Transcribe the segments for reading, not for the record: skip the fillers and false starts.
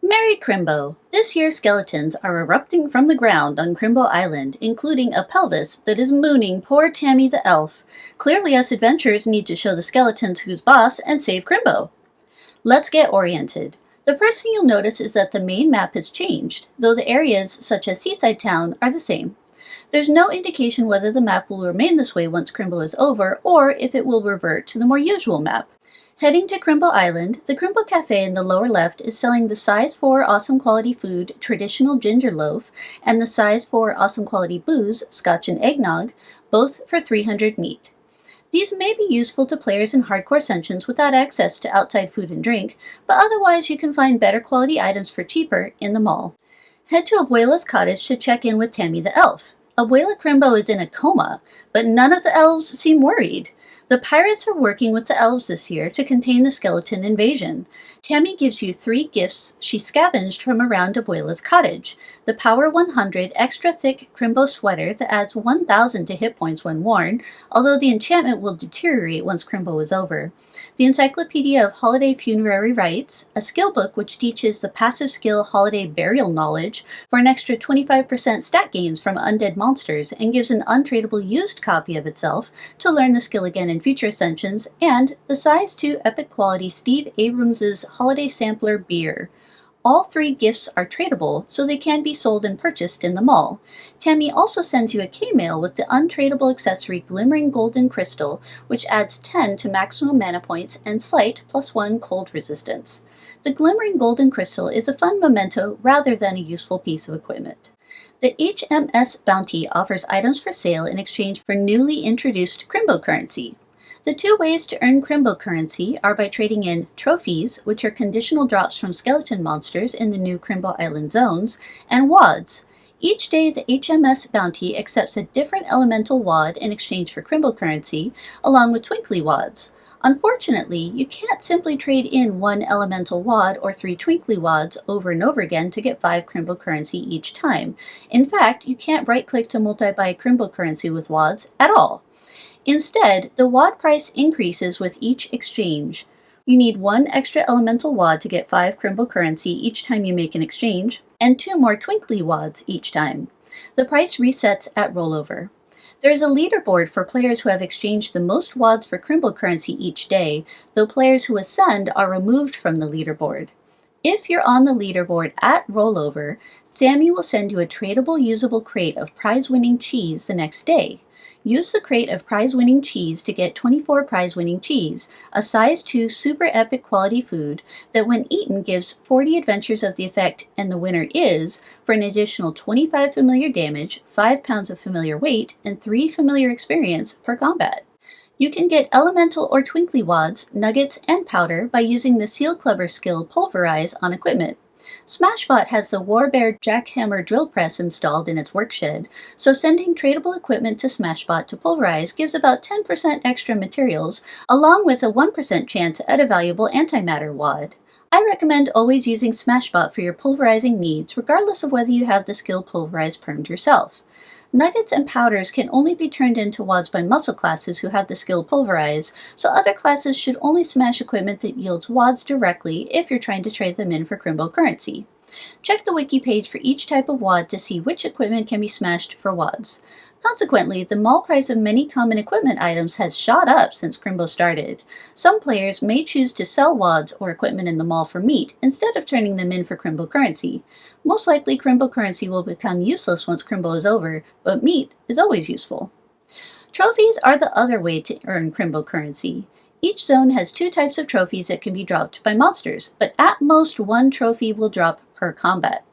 Merry Crimbo! This year skeletons are erupting from the ground on Crimbo Island, including a pelvis that is mooning poor Tammy the elf. Clearly us adventurers need to show the skeletons who's boss and save Crimbo. Let's get oriented. The first thing you'll notice is that the main map has changed, though the areas, such as Seaside Town, are the same. There's no indication whether the map will remain this way once Crimbo is over, or if it will revert to the more usual map. Heading to Crimbo Island, the Crimbo Cafe in the lower left is selling the size 4 awesome quality food, traditional ginger loaf, and the size 4 awesome quality booze, scotch and eggnog, both for 300 meat. These may be useful to players in hardcore sessions without access to outside food and drink, but otherwise you can find better quality items for cheaper in the mall. Head to Abuela's cottage to check in with Tammy the elf. Abuela Crimbo is in a coma, but none of the elves seem worried. The pirates are working with the elves this year to contain the skeleton invasion. Tammy gives you 3 gifts she scavenged from around Abuela's cottage. The Power 100 extra thick Crimbo sweater that adds 1,000 to hit points when worn, although the enchantment will deteriorate once Crimbo is over. The Encyclopedia of Holiday Funerary Rites, a skill book which teaches the passive skill Holiday Burial Knowledge for an extra 25% stat gains from undead monsters and gives an untradeable used copy of itself to learn the skill again in future ascensions, and the size 2 epic quality Steve Abrams' Holiday Sampler beer. All 3 gifts are tradable, so they can be sold and purchased in the mall. Tammy also sends you a K-mail with the untradeable accessory Glimmering Golden Crystal, which adds 10 to maximum mana points and slight +1 cold resistance. The Glimmering Golden Crystal is a fun memento rather than a useful piece of equipment. The H.M.S. bounty offers items for sale in exchange for newly introduced Crymbocurrency. The 2 ways to earn Crymbocurrency are by trading in trophies, which are conditional drops from skeleton monsters in the new Crimbo Island zones, and wads. Each day the H.M.S. bounty accepts a different elemental wad in exchange for Crymbocurrency, along with twinkly wads. Unfortunately, you can't simply trade in 1 elemental wad or 3 twinkly wads over and over again to get 5 Crymbocurrency each time. In fact, you can't right-click to multi-buy Crymbocurrency with wads at all. Instead, the wad price increases with each exchange. You need 1 extra elemental wad to get 5 Crymbocurrency each time you make an exchange, and 2 more twinkly wads each time. The price resets at rollover. There is a leaderboard for players who have exchanged the most wads for Crymbocurrency each day, though players who ascend are removed from the leaderboard. If you're on the leaderboard at rollover, Sammy will send you a tradable usable crate of prize-winning cheese the next day. Use the crate of prize-winning cheese to get 24 prize-winning cheese, a size 2 super epic quality food that when eaten gives 40 adventures of the effect and the winner is for an additional 25 familiar damage, 5 pounds of familiar weight, and 3 familiar experience per combat. You can get elemental or twinkly wads, nuggets, and powder by using the Seal Clubber skill Pulverize on equipment. Smashbot has the Warbear Jackhammer drill press installed in its workshed, so sending tradable equipment to Smashbot to pulverize gives about 10% extra materials, along with a 1% chance at a valuable antimatter wad. I recommend always using Smashbot for your pulverizing needs, regardless of whether you have the skill Pulverize permed yourself. Nuggets and powders can only be turned into wads by muscle classes who have the skill Pulverize, so other classes should only smash equipment that yields wads directly if you're trying to trade them in for Crymbocurrency. Check the wiki page for each type of wad to see which equipment can be smashed for wads. Consequently, the mall price of many common equipment items has shot up since Crimbo started. Some players may choose to sell wads or equipment in the mall for meat instead of turning them in for Crymbocurrency. Most likely Crymbocurrency will become useless once Crimbo is over, but meat is always useful. Trophies are the other way to earn Crymbocurrency. Each zone has 2 types of trophies that can be dropped by monsters, but at most 1 trophy will drop per combat.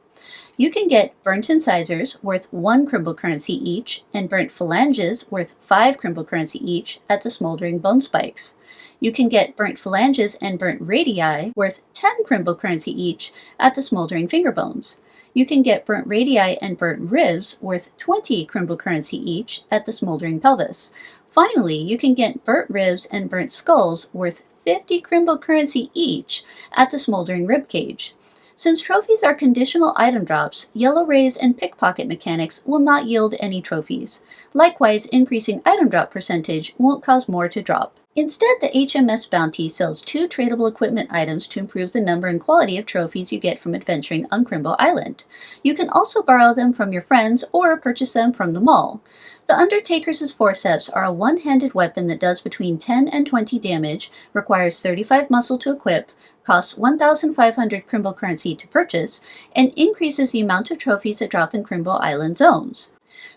You can get Burnt Incisors, worth 1 Crymbocurrency each, and Burnt Phalanges, worth 5 Crymbocurrency each, at the Smoldering Bone Spikes. You can get Burnt Phalanges and Burnt Radii, worth 10 Crymbocurrency each, at the Smoldering Fingerbones. You can get Burnt Radii and Burnt Ribs, worth 20 Crymbocurrency each, at the Smoldering Pelvis. Finally, you can get Burnt Ribs and Burnt Skulls, worth 50 Crymbocurrency each, at the Smoldering Ribcage. Since trophies are conditional item drops, yellow rays and pickpocket mechanics will not yield any trophies. Likewise, increasing item drop percentage won't cause more to drop. Instead, the H.M.S. bounty sells 2 tradable equipment items to improve the number and quality of trophies you get from adventuring on Crimbo Island. You can also borrow them from your friends or purchase them from the mall. The Undertaker's forceps are a one-handed weapon that does between 10 and 20 damage, requires 35 muscle to equip, costs 1,500 Crymbocurrency to purchase, and increases the amount of trophies that drop in Crimbo Island zones.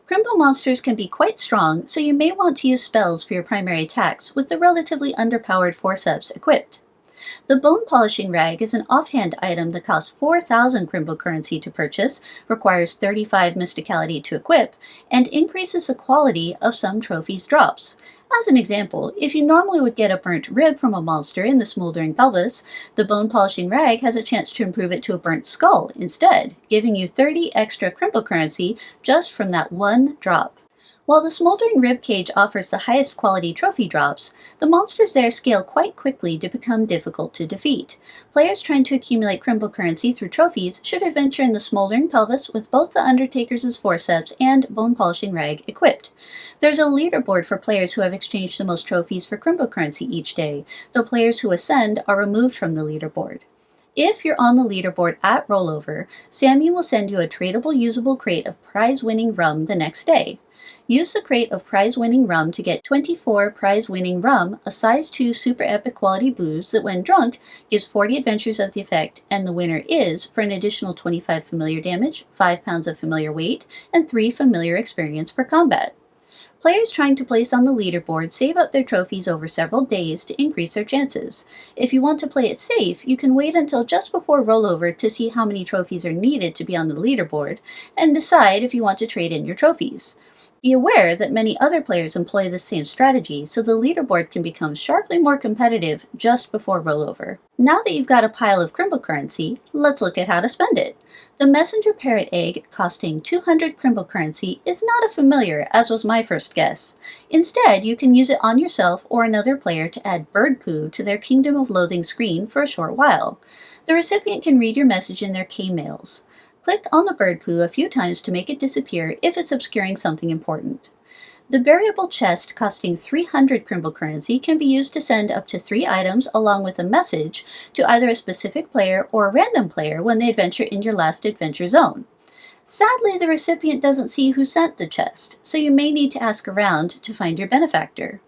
Crimbo monsters can be quite strong, so you may want to use spells for your primary attacks with the relatively underpowered forceps equipped. The bone polishing rag is an offhand item that costs 4,000 Crymbocurrency to purchase, requires 35 mysticality to equip, and increases the quality of some trophies' drops. As an example, if you normally would get a burnt rib from a monster in the Smoldering pelvis, the bone polishing rag has a chance to improve it to a burnt skull instead, giving you 30 extra Crymbocurrency just from that one drop. While the Smoldering ribcage offers the highest quality trophy drops, the monsters there scale quite quickly to become difficult to defeat. Players trying to accumulate Crymbocurrency through trophies should adventure in the Smoldering pelvis with both the Undertaker's forceps and bone polishing rag equipped. There's a leaderboard for players who have exchanged the most trophies for Crymbocurrency each day, though players who ascend are removed from the leaderboard. If you're on the leaderboard at rollover, Sammy will send you a tradable usable crate of prize-winning rum the next day. Use the crate of prize-winning rum to get 24 prize-winning rum, a size 2 super epic quality booze that when drunk gives 40 adventures of the effect, and the winner is for an additional 25 familiar damage, 5 pounds of familiar weight, and 3 familiar experience per combat. Players trying to place on the leaderboard save up their trophies over several days to increase their chances. If you want to play it safe, you can wait until just before rollover to see how many trophies are needed to be on the leaderboard, and decide if you want to trade in your trophies. Be aware that many other players employ the same strategy, so the leaderboard can become sharply more competitive just before rollover. Now that you've got a pile of Crymbocurrency, let's look at how to spend it. The messenger parrot egg, costing 200 Crymbocurrency, is not a familiar, as was my first guess. Instead, you can use it on yourself or another player to add bird poo to their Kingdom of Loathing screen for a short while. The recipient can read your message in their K-mails. Click on the bird poo a few times to make it disappear if it's obscuring something important. The Buryable chest, costing 300 Crymbocurrency, can be used to send up to 3 items along with a message to either a specific player or a random player when they adventure in your last adventure zone. Sadly, the recipient doesn't see who sent the chest, so you may need to ask around to find your benefactor.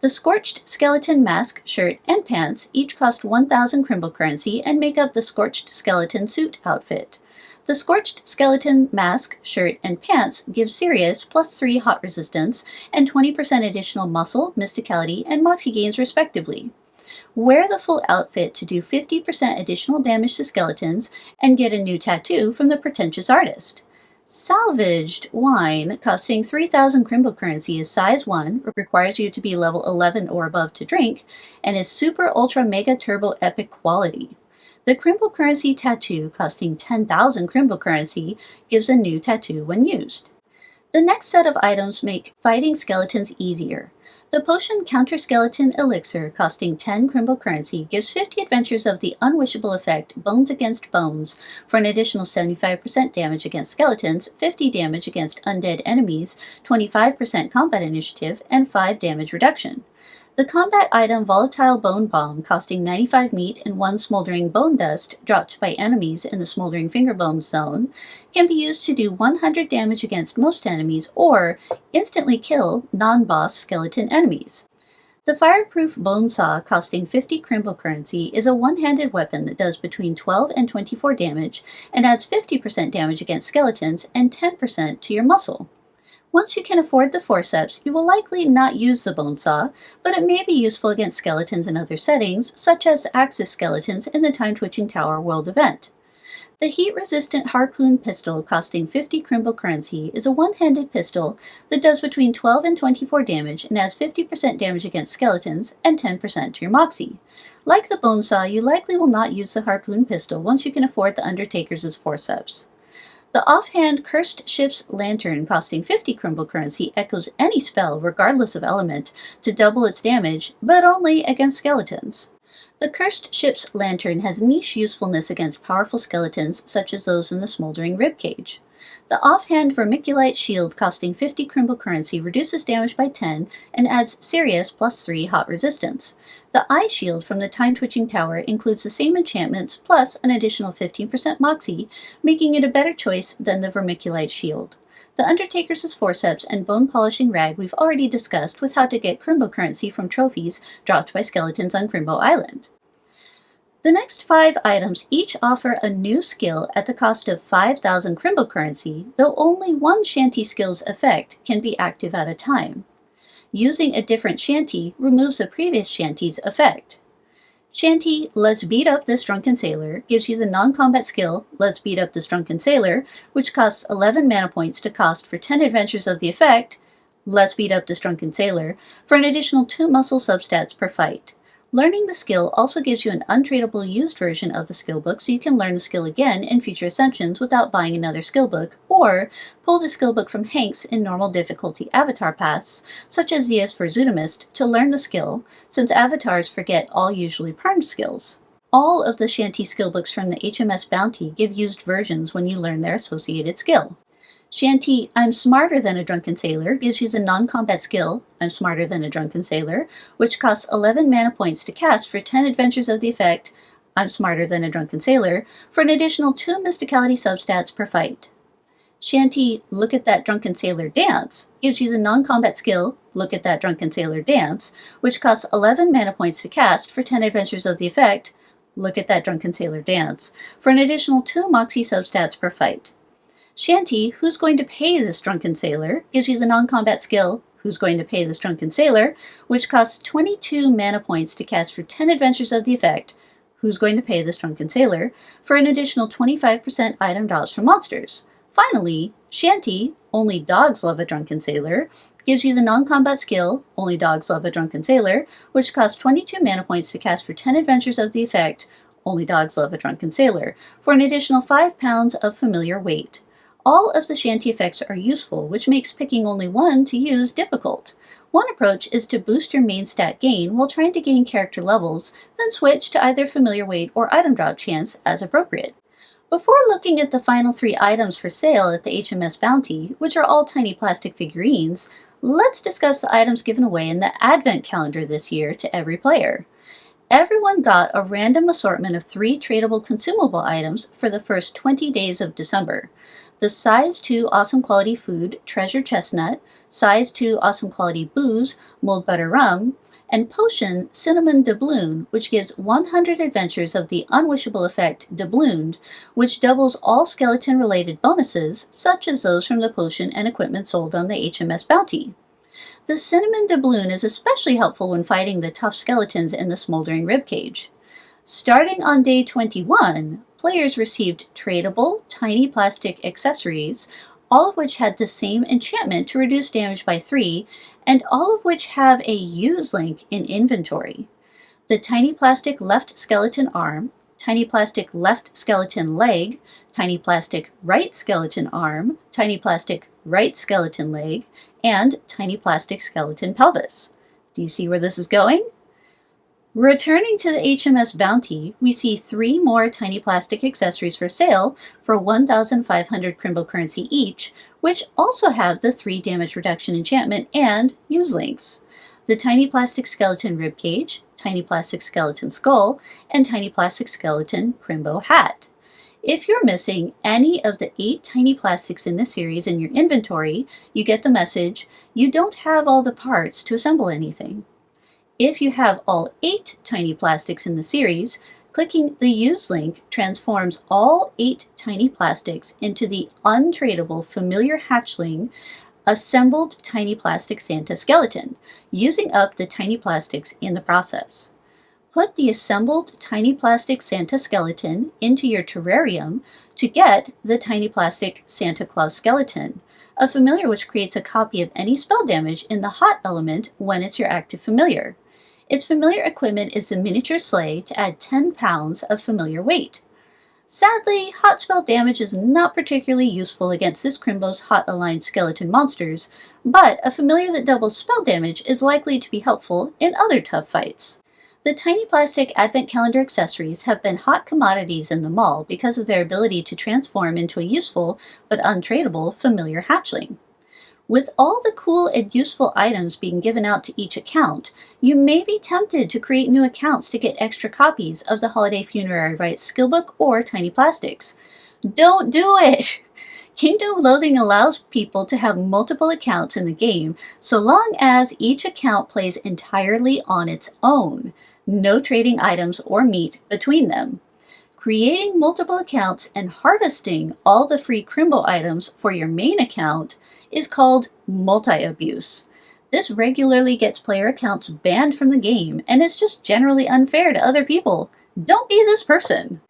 The Scorched skeleton mask, shirt, and pants each cost 1,000 Crymbocurrency and make up the Scorched skeleton suit outfit. The Scorched skeleton mask, shirt, and pants give Sirius +3 hot resistance and 20% additional muscle, mysticality, and moxie gains respectively. Wear the full outfit to do 50% additional damage to skeletons and get a new tattoo from the pretentious artist. Salvaged wine, costing 3,000 Crymbocurrency, is size 1, requires you to be level 11 or above to drink, and is super ultra mega turbo epic quality. The Crymbocurrency tattoo, costing 10,000 Crymbocurrency, gives a new tattoo when used. The next set of items make fighting skeletons easier. The potion Counterskeleton elixir, costing 10 Crymbocurrency, gives 50 adventures of the unwishable effect Bones Against Bones for an additional 75% damage against skeletons, 50 damage against undead enemies, 25% combat initiative, and 5 damage reduction. The combat item Volatile Bone Bomb, costing 95 meat and 1 smoldering bone dust dropped by enemies in the Smoldering fingerbones zone, can be used to do 100 damage against most enemies or instantly kill non-boss skeleton enemies. The Fireproof bonesaw, costing 50 Crymbocurrency, is a one-handed weapon that does between 12 and 24 damage and adds 50% damage against skeletons and 10% to your muscle. Once you can afford the forceps, you will likely not use the bonesaw, but it may be useful against skeletons in other settings, such as Axis skeletons in the Time Twitching Tower World event. The heat-resistant harpoon pistol, costing 50 Crymbocurrency, is a one-handed pistol that does between 12 and 24 damage and adds 50% damage against skeletons and 10% to your moxie. Like the bonesaw, you likely will not use the harpoon pistol once you can afford the Undertaker's forceps. The offhand Cursed Ship's Lantern, costing 50 Crymbocurrency, echoes any spell, regardless of element, to double its damage, but only against skeletons. The Cursed Ship's Lantern has niche usefulness against powerful skeletons, such as those in the Smoldering ribcage. The offhand Vermiculite shield costing 50 Crymbocurrency reduces damage by 10 and adds serious +3 hot resistance. The eye shield from the time-twitching tower includes the same enchantments plus an additional 15% moxie, making it a better choice than the Vermiculite shield. The Undertaker's forceps and bone polishing rag we've already discussed with how to get Crymbocurrency from trophies dropped by skeletons on Crimbo Island. The next 5 items each offer a new skill at the cost of 5,000 Crymbocurrency, though only one shanty skill's effect can be active at a time. Using a different shanty removes the previous shanty's effect. Shanty Let's Beat Up This Drunken Sailor gives you the non-combat skill Let's Beat Up This Drunken Sailor, which costs 11 mana points to cost for 10 adventures of the effect Let's Beat Up This Drunken Sailor for an additional 2 muscle substats per fight. Learning the skill also gives you an untradeable used version of the skill book so you can learn the skill again in future ascensions without buying another skill book, or pull the skill book from Hanks in normal difficulty avatar paths, such as ZS for Zoodamist, to learn the skill, since avatars forget all usually primed skills. All of the Shanty skill books from the H.M.S. bounty give used versions when you learn their associated skill. Shanty I'm Smarter Than a Drunken Sailor gives you the non-combat skill I'm Smarter Than a Drunken Sailor, which costs 11 mana points to cast for 10 adventures of the effect I'm Smarter Than a Drunken Sailor for an additional 2 mysticality substats per fight. Shanty Look at That Drunken Sailor Dance gives you the non-combat skill Look at That Drunken Sailor Dance, which costs 11 mana points to cast for 10 adventures of the effect Look at That Drunken Sailor Dance for an additional 2 moxie substats per fight. Shanty Who's Going to Pay This Drunken Sailor gives you the non-combat skill Who's Going to Pay This Drunken Sailor, which costs 22 mana points to cast for 10 adventures of the effect Who's Going to Pay This Drunken Sailor for an additional 25% item drops from monsters. Finally, Shanty Only Dogs Love a Drunken Sailor gives you the non-combat skill Only Dogs Love a Drunken Sailor, which costs 22 mana points to cast for 10 adventures of the effect Only Dogs Love a Drunken Sailor for an additional 5 pounds of familiar weight. All of the shanty effects are useful, which makes picking only one to use difficult. One approach is to boost your main stat gain while trying to gain character levels, then switch to either familiar weight or item drop chance as appropriate. Before looking at the final 3 items for sale at the H.M.S. bounty, which are all tiny plastic figurines, let's discuss the items given away in the Advent calendar this year to every player. Everyone got a random assortment of 3 tradable consumable items for the first 20 days of December. The size 2 awesome quality food, Treasure Chestnut, size 2 awesome quality booze, Mulled Butter Rum, and potion, Cinnamon Doubloon, which gives 100 adventures of the unwishable effect Doublooned, which doubles all skeleton-related bonuses, such as those from the potion and equipment sold on the H.M.S. bounty. The Cinnamon Doubloon is especially helpful when fighting the tough skeletons in the Smoldering ribcage. Starting on day 21, players received tradable, tiny plastic accessories, all of which had the same enchantment to reduce damage by 3, and all of which have a use link in inventory. The tiny plastic left skeleton arm, tiny plastic left skeleton leg, tiny plastic right skeleton arm, tiny plastic right skeleton leg, and tiny plastic skeleton pelvis. Do you see where this is going? Returning to the H.M.S. bounty, we see 3 more tiny plastic accessories for sale for 1,500 Crymbocurrency each, which also have the 3 damage reduction enchantment and use links. The tiny plastic skeleton ribcage, tiny plastic skeleton skull, and tiny plastic skeleton Crimbo hat. If you're missing any of the 8 tiny plastics in this series in your inventory, you get the message, you don't have all the parts to assemble anything. If you have all 8 tiny plastics in the series, clicking the Use link transforms all 8 tiny plastics into the untradeable familiar hatchling assembled tiny plastic Santa skeleton, using up the tiny plastics in the process. Put the assembled tiny plastic Santa skeleton into your terrarium to get the tiny plastic Santa Claus skeleton, a familiar which creates a copy of any spell damage in the hot element when it's your active familiar. Its familiar equipment is a miniature sleigh to add 10 pounds of familiar weight. Sadly, hot spell damage is not particularly useful against this Crimbo's hot-aligned skeleton monsters, but a familiar that doubles spell damage is likely to be helpful in other tough fights. The tiny plastic advent calendar accessories have been hot commodities in the mall because of their ability to transform into a useful but untradeable familiar hatchling. With all the cool and useful items being given out to each account, you may be tempted to create new accounts to get extra copies of the Holiday Funerary Rites skillbook or tiny plastics. Don't do it! Kingdom Loathing allows people to have multiple accounts in the game so long as each account plays entirely on its own. No trading items or meat between them. Creating multiple accounts and harvesting all the free Crimbo items for your main account is called multi-abuse. This regularly gets player accounts banned from the game and is just generally unfair to other people. Don't be this person.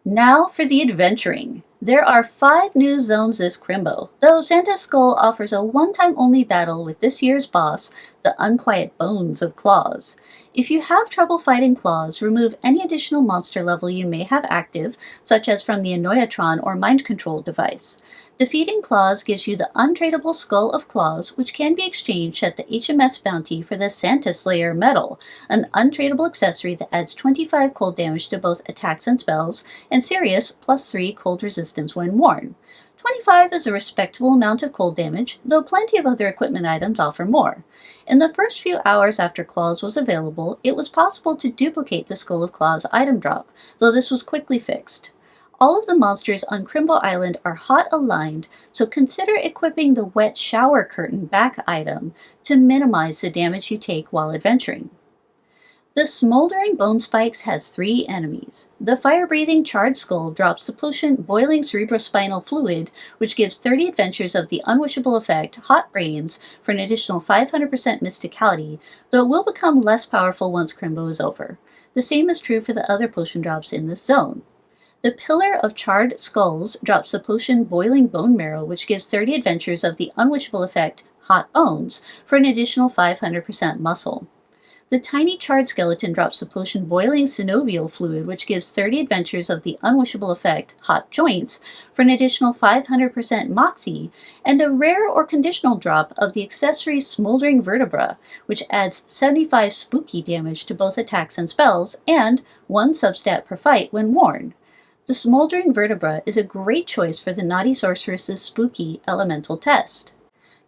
Now for the adventuring. There are 5 new zones this Crimbo, though Santa's Skull offers a one-time only battle with this year's boss, the unquiet bones of Claus. If you have trouble fighting Claus, remove any additional monster level you may have active, such as from the Annoyatron or mind control device. Defeating Claus gives you the untradeable Skull of Claus, which can be exchanged at the H.M.S bounty for the Santa Slayer medal, an untradeable accessory that adds 25 cold damage to both attacks and spells, and serious +3 cold resistance when worn. 25 is a respectable amount of cold damage, though plenty of other equipment items offer more. In the first few hours after Claus was available, it was possible to duplicate the Skull of Claus item drop, though this was quickly fixed. All of the monsters on Crimbo Island are hot aligned, so consider equipping the wet shower curtain back item to minimize the damage you take while adventuring. The Smoldering Bone Spikes has 3 enemies. The fire-breathing Charred Skull drops the potion Boiling Cerebrospinal Fluid, which gives 30 adventures of the unwishable effect Hot Brains for an additional 500% mysticality, though it will become less powerful once Crimbo is over. The same is true for the other potion drops in this zone. The Pillar of Charred Skulls drops the potion Boiling Bone Marrow, which gives 30 adventures of the unwishable effect Hot Bones for an additional 500% muscle. The Tiny Charred Skeleton drops the potion Boiling Synovial Fluid, which gives 30 adventures of the unwishable effect Hot Joints for an additional 500% moxie, and a rare or conditional drop of the accessory Smoldering Vertebra, which adds 75 spooky damage to both attacks and spells, and 1 substat per fight when worn. The Smoldering Vertebra is a great choice for the Naughty Sorceress's spooky elemental test.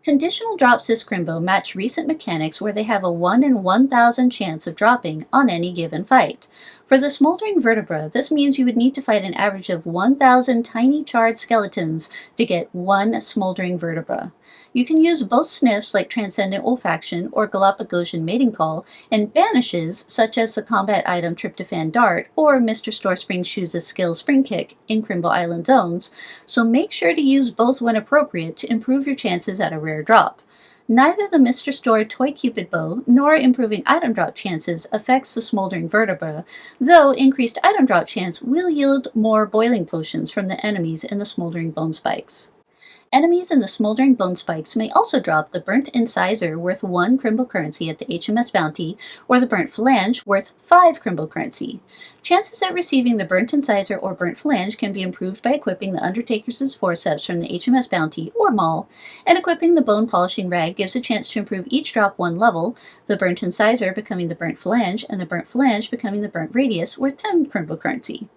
Conditional drops this Crimbo match recent mechanics where they have a 1 in 1,000 chance of dropping on any given fight. For the Smoldering Vertebra, this means you would need to fight an average of 1,000 tiny charred skeletons to get 1 Smoldering Vertebra. You can use both sniffs like Transcendent Olfaction or Galapagosian Mating Call, and banishes such as the combat item Tryptophan Dart or Mr. Storespring Shoes' skill Spring Kick in Crimbo Island zones, so make sure to use both when appropriate to improve your chances at a rare drop. Neither the Mr. Store Toy Cupid Bow nor improving item drop chances affects the Smoldering Vertebra, though increased item drop chance will yield more boiling potions from the enemies in the Smoldering Bone Spikes. Enemies in the Smoldering Bone Spikes may also drop the Burnt Incisor worth 1 Crymbocurrency at the H.M.S bounty, or the Burnt Phalange worth 5 Crymbocurrency. Chances at receiving the Burnt Incisor or Burnt Phalange can be improved by equipping the Undertaker's Forceps from the H.M.S bounty or mall, and equipping the Bone Polishing Rag gives a chance to improve each drop 1 level, the Burnt Incisor becoming the Burnt Phalange, and the Burnt Phalange becoming the Burnt Radius worth 10 Crymbocurrency.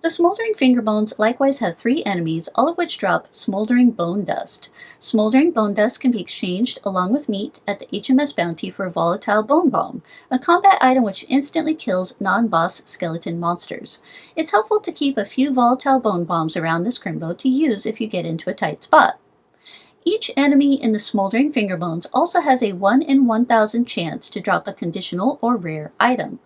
The Smoldering Fingerbones likewise have 3 enemies, all of which drop Smoldering Bone Dust. Smoldering Bone Dust can be exchanged along with meat at the H.M.S bounty for a Volatile Bone Bomb, a combat item which instantly kills non-boss skeleton monsters. It's helpful to keep a few Volatile Bone Bombs around this Crimbo to use if you get into a tight spot. Each enemy in the Smoldering Fingerbones also has a 1 in 1,000 chance to drop a conditional or rare item.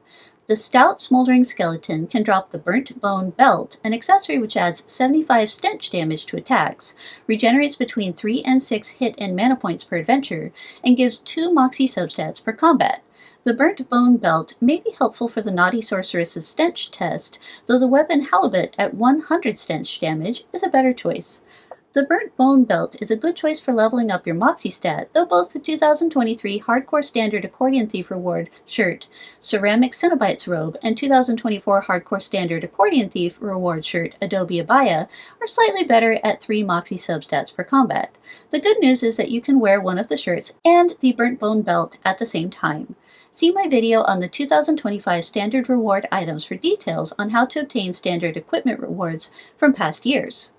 The Stout Smoldering Skeleton can drop the Burnt Bone Belt, an accessory which adds 75 stench damage to attacks, regenerates between 3 and 6 hit and mana points per adventure, and gives 2 Moxie substats per combat. The Burnt Bone Belt may be helpful for the Naughty Sorceress's stench test, though the weapon Halibut at 100 stench damage is a better choice. The Burnt Bone Belt is a good choice for leveling up your Moxie stat, though both the 2023 Hardcore Standard Accordion Thief Reward shirt, Ceramic Cenobites Robe, and 2024 Hardcore Standard Accordion Thief Reward shirt, Adobe Abaya, are slightly better at 3 Moxie substats per combat. The good news is that you can wear one of the shirts and the Burnt Bone Belt at the same time. See my video on the 2025 standard reward items for details on how to obtain standard equipment rewards from past years.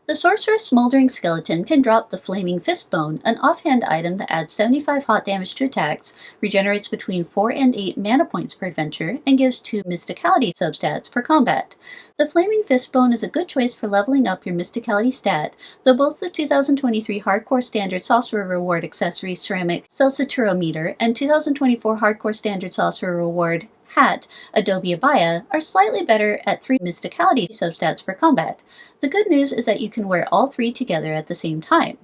The Sorcerer's Smoldering Skeleton can drop the Flaming Fistbone, an offhand item that adds 75 hot damage to attacks, regenerates between 4 and 8 mana points per adventure, and gives 2 Mysticality substats per combat. The Flaming Fistbone is a good choice for leveling up your Mysticality stat, though both the 2023 Hardcore Standard Sorcerer Reward Accessory Ceramic Celsiturometer and 2024 Hardcore Standard Sorcerer Reward Hat, Adobe Abaya, are slightly better at 3 Mysticality substats per combat. The good news is that you can wear all 3 together at the same time.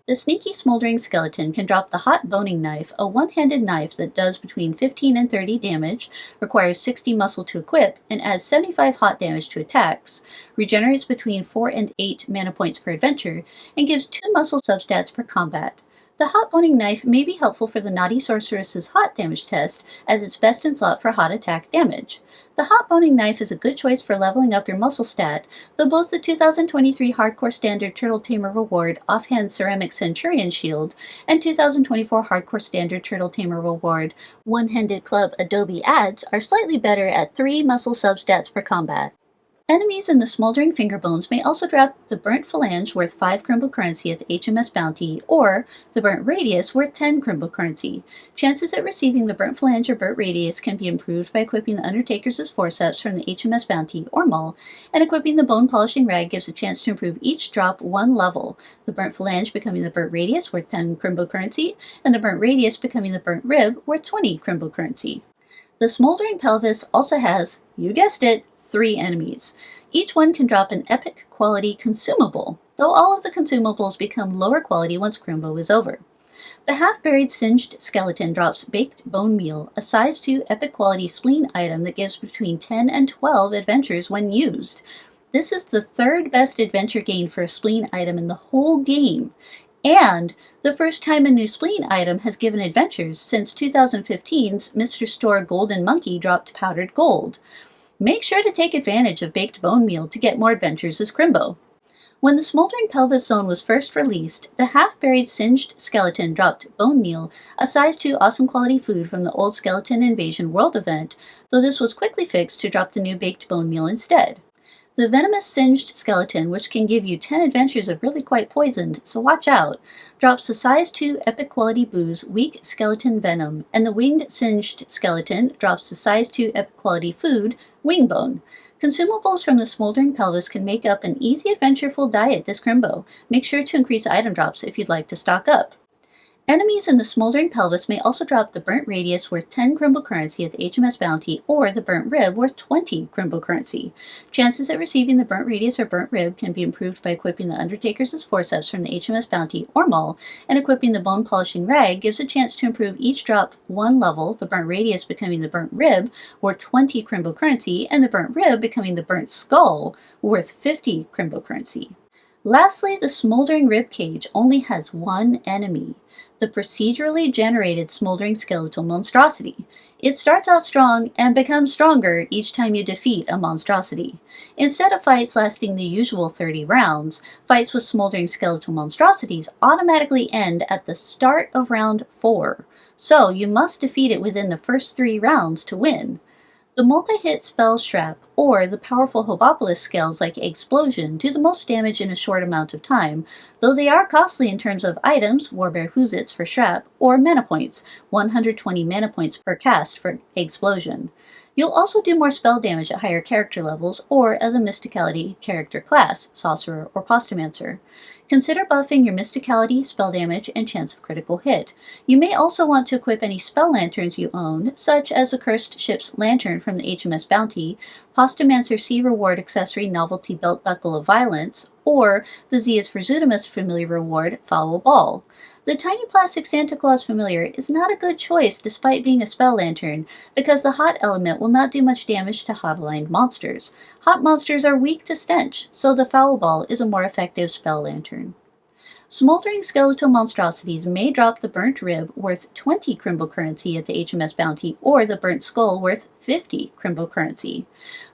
The Sneaky Smoldering Skeleton can drop the Hot Boning Knife, a one-handed knife that does between 15 and 30 damage, requires 60 muscle to equip, and adds 75 hot damage to attacks, regenerates between 4 and 8 mana points per adventure, and gives 2 muscle substats per combat. The Hot Boning Knife may be helpful for the Naughty Sorceress's hot damage test, as it's best in slot for hot attack damage. The Hot Boning Knife is a good choice for leveling up your muscle stat, though both the 2023 Hardcore Standard Turtle Tamer Reward Offhand Ceramic Centurion Shield and 2024 Hardcore Standard Turtle Tamer Reward One-Handed Club Adobe Adds are slightly better at 3 muscle substats per combat. Enemies in the Smoldering Fingerbones may also drop the Burnt Phalange worth 5 Crymbocurrency at the H.M.S. bounty, or the Burnt Radius worth 10 Crymbocurrency. Chances at receiving the Burnt Phalange or Burnt Radius can be improved by equipping the Undertaker's Forceps from the H.M.S. bounty or Maul, and equipping the Bone Polishing Rag gives a chance to improve each drop 1 level, the Burnt Phalange becoming the Burnt Radius worth 10 Crymbocurrency, and the Burnt Radius becoming the Burnt Rib worth 20 Crymbocurrency. The Smoldering Pelvis also has, you guessed it, 3 enemies. Each one can drop an epic quality consumable, though all of the consumables become lower quality once Crimbo is over. The half-buried Singed Skeleton drops Baked Bone Meal, a size 2 epic quality spleen item that gives between 10 and 12 adventures when used. This is the 3rd best adventure gain for a spleen item in the whole game, and the first time a new spleen item has given adventures since 2015's Mr. Store Golden Monkey dropped Powdered Gold. Make sure to take advantage of Baked Bone Meal to get more adventures as Crimbo. When the Smoldering Pelvis Zone was first released, the half-buried Singed Skeleton dropped Bone Meal, a size 2 awesome quality food from the old Skeleton Invasion World event, though this was quickly fixed to drop the new Baked Bone Meal instead. The venomous Singed Skeleton, which can give you 10 adventures of really quite poisoned, so watch out, drops the size 2 epic quality booze Weak Skeleton Venom, and the Winged Singed Skeleton drops the size 2 epic quality food Wingbone. Consumables from the Smoldering Pelvis can make up an easy adventureful diet this Crimbo. Make sure to increase item drops if you'd like to stock up. Enemies in the Smoldering Pelvis may also drop the Burnt Radius worth 10 Crymbocurrency at the H.M.S. bounty, or the Burnt Rib worth 20 Crymbocurrency. Chances at receiving the Burnt Radius or Burnt Rib can be improved by equipping the Undertaker's Forceps from the H.M.S. bounty or Maul, and equipping the Bone Polishing Rag gives a chance to improve each drop 1 level, the Burnt Radius becoming the Burnt Rib worth 20 Crymbocurrency, and the Burnt Rib becoming the Burnt Skull worth 50 Crymbocurrency. Lastly, the Smoldering Ribcage only has 1 enemy, the procedurally generated Smoldering Skeletal Monstrosity. It starts out strong and becomes stronger each time you defeat a monstrosity. Instead of fights lasting the usual 30 rounds, fights with Smoldering Skeletal Monstrosities automatically end at the start of round 4, so you must defeat it within the first 3 rounds to win. The multi-hit spell Shrap, or the powerful Hobopolis spells like Explosion, do the most damage in a short amount of time, though they are costly in terms of items, Warbear Hoozits for Shrap, or mana points, 120 mana points per cast for Explosion. You'll also do more spell damage at higher character levels, or as a Mysticality character class, Sorcerer or Postomancer. Consider buffing your Mysticality, spell damage, and chance of critical hit. You may also want to equip any spell lanterns you own, such as the Cursed Ship's Lantern from the H.M.S. bounty, Postomancer Sea Reward Accessory Novelty Belt Buckle of Violence, or the Zia's for Zudamus Familiar Reward, Foul Ball. The tiny plastic Santa Claus Familiar is not a good choice despite being a spell lantern, because the hot element will not do much damage to hot-aligned monsters. Hot monsters are weak to stench, so the Foul Ball is a more effective spell lantern. Smoldering skeletal monstrosities may drop the burnt rib worth 20 Crymbocurrency at the H.M.S. bounty, or the burnt skull worth 50 Crymbocurrency.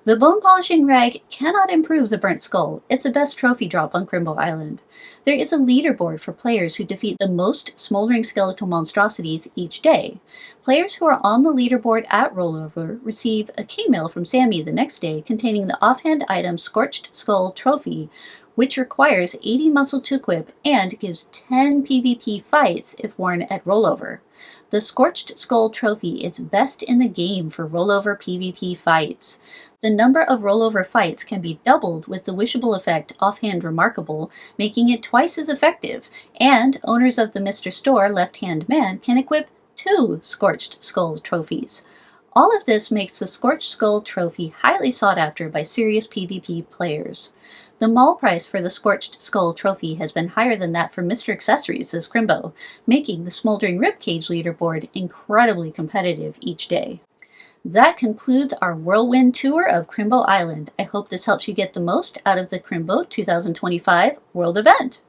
The bone polishing rag cannot improve the burnt skull. It's the best trophy drop on Crimbo Island. There is a leaderboard for players who defeat the most smoldering skeletal monstrosities each day. Players who are on the leaderboard at rollover receive a keymail from Sammy the next day containing the offhand item Scorched Skull Trophy, which requires 80 muscle to equip and gives 10 PvP fights if worn at rollover. The Scorched Skull Trophy is best in the game for rollover PvP fights. The number of rollover fights can be doubled with the wishable effect Offhand Remarkable, making it twice as effective, and owners of the Mr. Store Left Hand Man can equip 2 Scorched Skull Trophies. All of this makes the Scorched Skull Trophy highly sought after by serious PvP players. The mall price for the Scorched Skull Trophy has been higher than that for Mr. Accessories, says Crimbo, making the Smoldering Ribcage leaderboard incredibly competitive each day. That concludes our whirlwind tour of Crimbo Island. I hope this helps you get the most out of the Crimbo 2025 World Event.